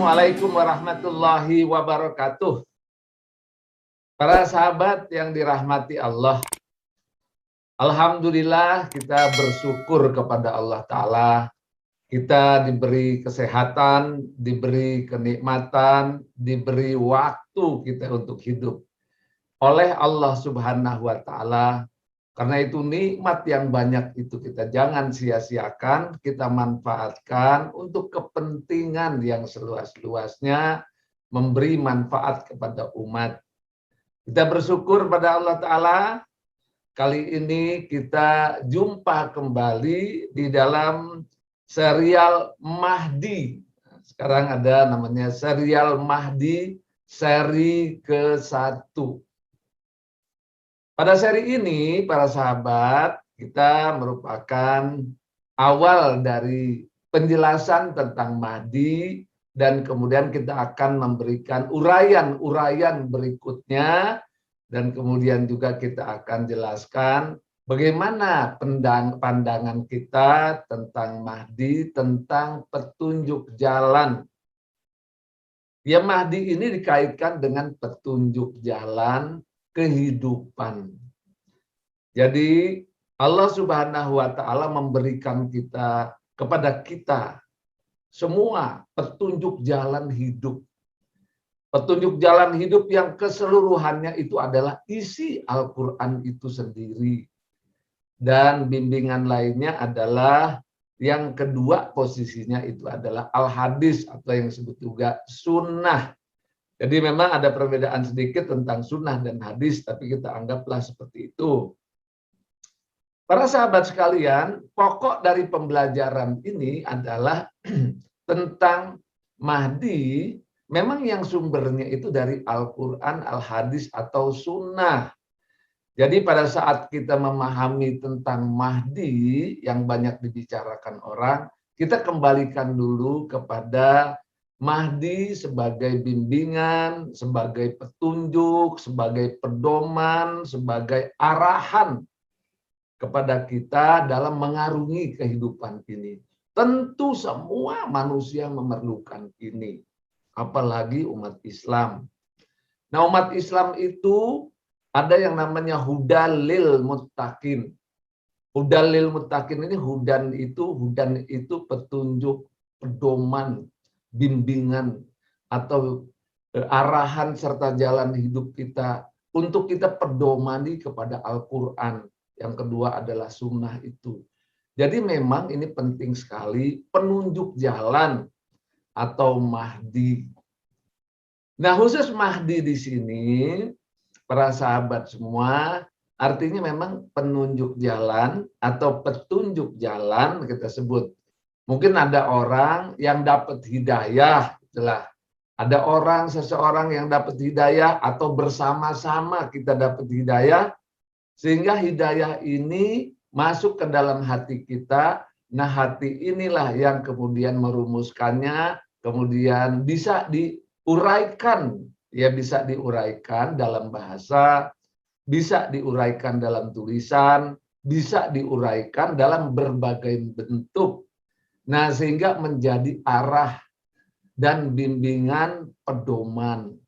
Assalamualaikum warahmatullahi wabarakatuh. Para sahabat yang dirahmati Allah, alhamdulillah kita bersyukur kepada Allah Ta'ala. Kita diberi kesehatan, diberi kenikmatan, diberi waktu kita untuk hidup oleh Allah Subhanahu wa Ta'ala. Karena itu nikmat yang banyak itu kita jangan sia-siakan, kita manfaatkan untuk kepentingan yang seluas-luasnya, memberi manfaat kepada umat. Kita bersyukur pada Allah Ta'ala, kali ini kita jumpa kembali di dalam serial Mahdi. Sekarang ada namanya serial Mahdi seri ke-1. Pada seri ini, para sahabat, kita merupakan awal dari penjelasan tentang Mahdi, dan kemudian kita akan memberikan uraian-uraian berikutnya, dan kemudian juga kita akan jelaskan bagaimana pandangan kita tentang Mahdi, tentang petunjuk jalan. Ya, Mahdi ini dikaitkan dengan petunjuk jalan kehidupan. Jadi Allah Subhanahu wa Ta'ala memberikan kepada kita semua petunjuk jalan hidup. Petunjuk jalan hidup yang keseluruhannya itu adalah isi Al-Quran itu sendiri. Dan bimbingan lainnya adalah yang kedua posisinya itu adalah Al-Hadis atau yang disebut juga sunnah. Jadi memang ada perbedaan sedikit tentang sunnah dan hadis, tapi kita anggaplah seperti itu. Para sahabat sekalian, pokok dari pembelajaran ini adalah tentang Mahdi, memang yang sumbernya itu dari Al-Quran, Al-Hadis atau sunnah. Jadi pada saat kita memahami tentang Mahdi yang banyak dibicarakan orang, kita kembalikan dulu kepada Mahdi sebagai bimbingan, sebagai petunjuk, sebagai pedoman, sebagai arahan kepada kita dalam mengarungi kehidupan ini. Tentu semua manusia memerlukan ini, apalagi umat Islam. Nah, umat Islam itu ada yang namanya hudalil muttaqin. Hudalil muttaqin ini hudan itu petunjuk, pedoman, bimbingan atau arahan serta jalan hidup kita untuk kita pedomani kepada Al-Quran. Yang kedua adalah sunnah itu. Jadi memang ini penting sekali penunjuk jalan atau Mahdi. Nah, khusus Mahdi di sini, para sahabat semua, artinya memang penunjuk jalan atau petunjuk jalan kita sebut. Mungkin ada orang yang dapat hidayah, itulah. Ada seseorang yang dapat hidayah atau bersama-sama kita dapat hidayah, sehingga hidayah ini masuk ke dalam hati kita. Nah, hati inilah yang kemudian merumuskannya, kemudian bisa diuraikan, ya bisa diuraikan dalam bahasa, bisa diuraikan dalam tulisan, bisa diuraikan dalam berbagai bentuk. Nah, sehingga menjadi arah dan bimbingan pedoman.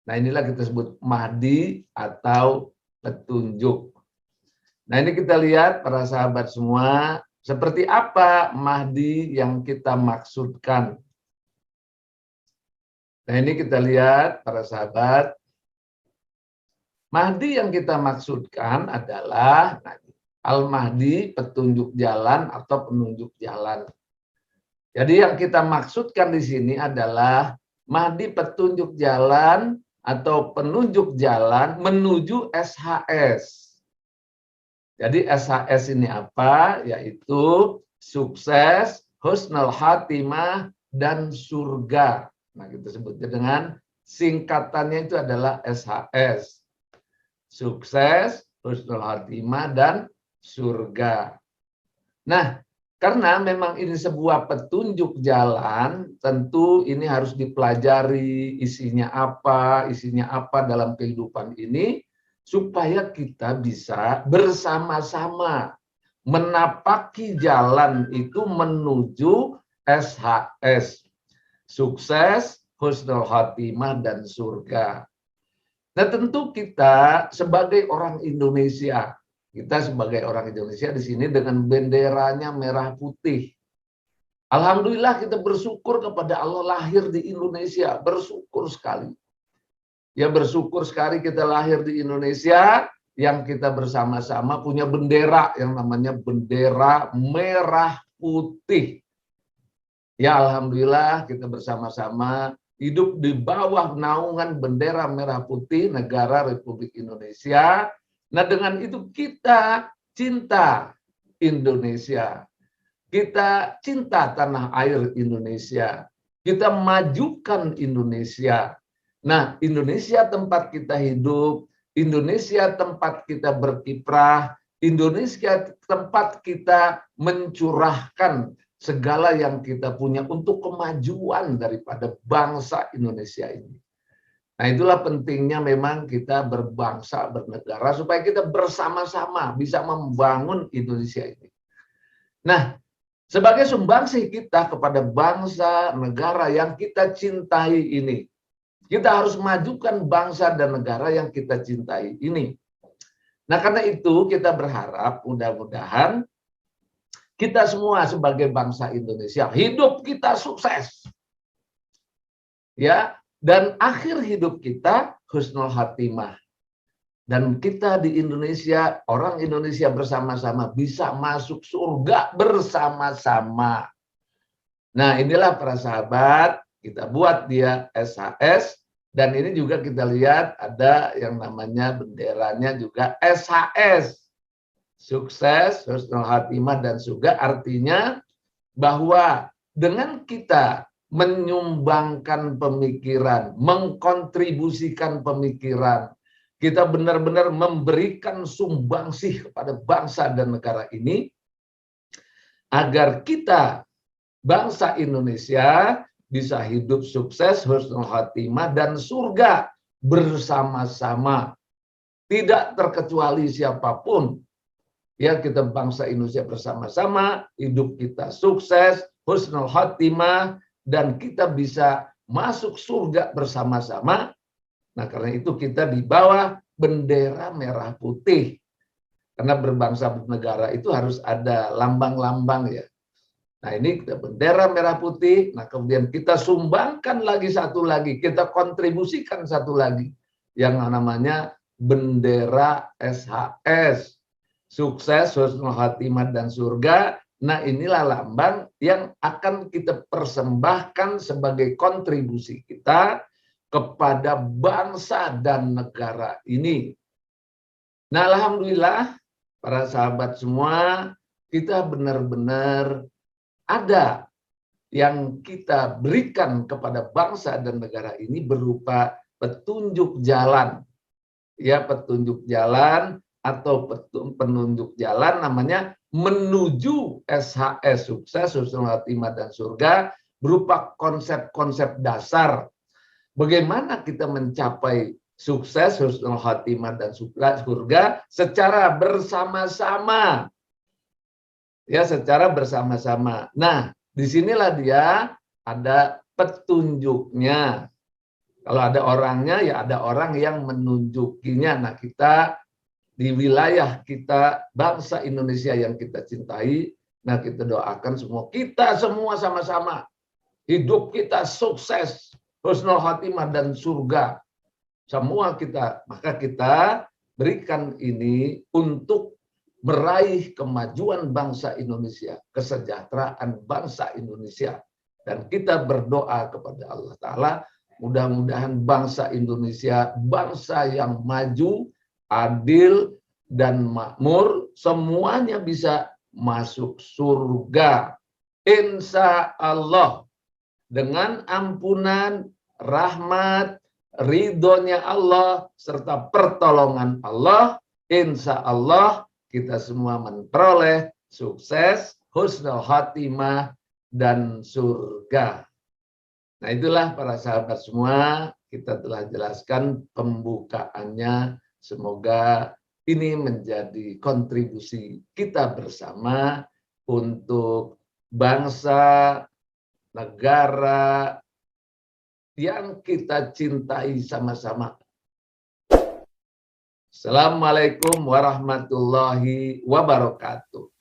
Nah, inilah kita sebut Mahdi atau petunjuk. Nah, ini kita lihat para sahabat semua, seperti apa Mahdi yang kita maksudkan. Nah, ini kita lihat para sahabat. Mahdi yang kita maksudkan adalah Al-Mahdi, petunjuk jalan atau penunjuk jalan. Jadi yang kita maksudkan di sini adalah Mahdi petunjuk jalan atau penunjuk jalan menuju SHS. Jadi SHS ini apa? Yaitu sukses, husnul khatimah, dan surga. Nah, kita sebutnya dengan singkatannya itu adalah SHS. Sukses, husnul khatimah, dan surga. Nah, karena memang ini sebuah petunjuk jalan, tentu ini harus dipelajari isinya apa dalam kehidupan ini, supaya kita bisa bersama-sama menapaki jalan itu menuju SHS. sukses, husnul khotimah, dan surga. Nah, tentu kita sebagai orang Indonesia, di sini dengan benderanya merah putih. Alhamdulillah kita bersyukur kepada Allah lahir di Indonesia, bersyukur sekali. Ya, bersyukur sekali kita lahir di Indonesia yang kita bersama-sama punya bendera yang namanya bendera merah putih. Ya, alhamdulillah kita bersama-sama hidup di bawah naungan bendera merah putih negara Republik Indonesia. Nah, dengan itu kita cinta Indonesia. Kita cinta tanah air Indonesia. Kita majukan Indonesia. Nah, Indonesia tempat kita hidup, Indonesia tempat kita berkiprah, Indonesia tempat kita mencurahkan segala yang kita punya untuk kemajuan daripada bangsa Indonesia ini. Nah, itulah pentingnya memang kita berbangsa, bernegara, supaya kita bersama-sama bisa membangun Indonesia ini. Nah, sebagai sumbangsih kita kepada bangsa, negara yang kita cintai ini, kita harus majukan bangsa dan negara yang kita cintai ini. Nah, karena itu kita berharap mudah-mudahan kita semua sebagai bangsa Indonesia, hidup kita sukses. Ya, dan akhir hidup kita husnul khatimah. Dan kita di Indonesia, orang Indonesia bersama-sama bisa masuk surga bersama-sama. Nah, inilah para sahabat, kita buat dia SHS. Dan ini juga kita lihat ada yang namanya benderanya juga SHS. Sukses, husnul khatimah, dan surga. Artinya bahwa dengan kita menyumbangkan pemikiran, mengkontribusikan pemikiran, kita benar-benar memberikan sumbangsih kepada bangsa dan negara ini, agar kita, bangsa Indonesia, bisa hidup sukses, husnul khatimah, dan surga bersama-sama. Tidak terkecuali siapapun. Ya, kita bangsa Indonesia bersama-sama, hidup kita sukses, husnul khatimah, dan kita bisa masuk surga bersama-sama. Nah, karena itu kita di bawah bendera merah putih. Karena berbangsa bernegara itu harus ada lambang-lambang ya. Nah, ini kita bendera merah putih. Nah, kemudian kita sumbangkan lagi satu lagi. Kita kontribusikan satu lagi. Yang namanya bendera SHS. Sukses, husnul khatimah, dan surga. Nah, inilah lambang yang akan kita persembahkan sebagai kontribusi kita kepada bangsa dan negara ini. Nah, alhamdulillah para sahabat semua, kita benar-benar ada yang kita berikan kepada bangsa dan negara ini berupa petunjuk jalan. Ya, petunjuk jalan atau penunjuk jalan namanya menuju SHS, sukses, husnul khatimah, dan surga, berupa konsep-konsep dasar. Bagaimana kita mencapai sukses, husnul khatimah, dan surga secara bersama-sama. Ya, secara bersama-sama. Nah, disinilah dia ada petunjuknya. Kalau ada orangnya, ya ada orang yang menunjukinya. Nah, kita di wilayah kita, bangsa Indonesia yang kita cintai, nah kita doakan kita semua sama-sama. Hidup kita sukses, husnul khatimah, dan surga. Semua kita, maka kita berikan ini untuk meraih kemajuan bangsa Indonesia, kesejahteraan bangsa Indonesia. Dan kita berdoa kepada Allah Ta'ala, mudah-mudahan bangsa Indonesia, bangsa yang maju, adil, dan makmur, semuanya bisa masuk surga. Insya Allah. Dengan ampunan, rahmat, ridhonya Allah, serta pertolongan Allah, insya Allah kita semua memperoleh sukses, husnul khatimah, dan surga. Nah, itulah para sahabat semua, kita telah jelaskan pembukaannya. Semoga ini menjadi kontribusi kita bersama untuk bangsa, negara, yang kita cintai sama-sama. Assalamualaikum warahmatullahi wabarakatuh.